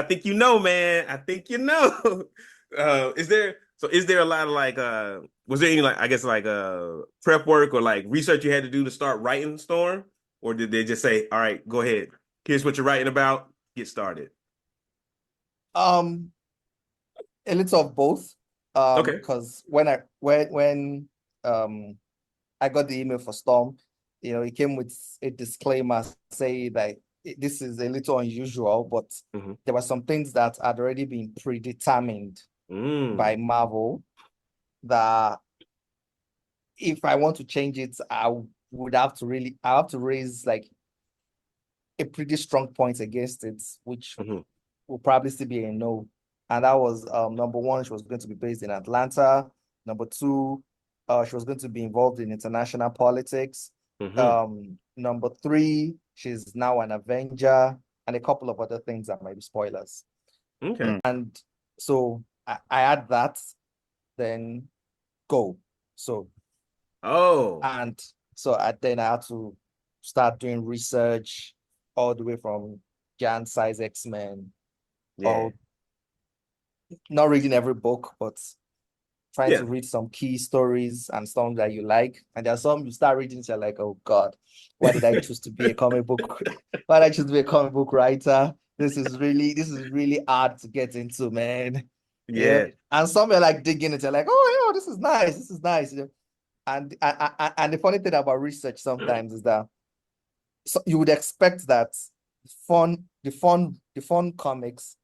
I think you know, man. I think you know. Is there a lot of like was there any like I guess like prep work or like research you had to do to start writing Storm? Or did they just say, all right, go ahead. Here's what you're writing about, get started. Um, a little of both. Okay. Because when um I got the email for Storm, it came with a disclaimer saying that this is a little unusual, but Hmm. there were some things that had already been predetermined by Mm. Marvel that if I want to change it, I have to raise like a pretty strong point against it, which Hmm. will probably still be a no. And that was number one, she was going to be based in Atlanta. Number two, she was going to be involved in international politics. Hmm. Number three, she's now an Avenger, and a couple of other things that might be spoilers. Okay. And so I had that, then go. So Oh, and then I had to start doing research all the way from Giant Size X-Men, yeah. all not reading every book, but trying Yeah. to read some key stories and some that you like. And there are some you start reading, you're like, oh God, why did I choose to be a comic book? Why did I choose to be a comic book writer? This is really hard to get into, man. Yeah. Yeah. And some are like digging it, you're like, oh yeah, this is nice. This is nice. And the funny thing about research sometimes is that you would expect that the fun comics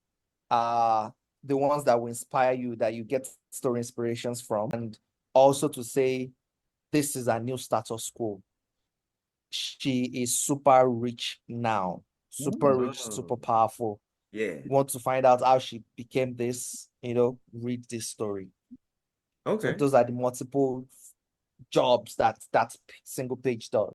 are the ones that will inspire you, that you get story inspirations from, and also to say this is a new status quo. She is super rich now, super rich, super Oh, powerful. yeah. Want to find out how she became this, read this story. So Okay. those are the multiple jobs that single page does.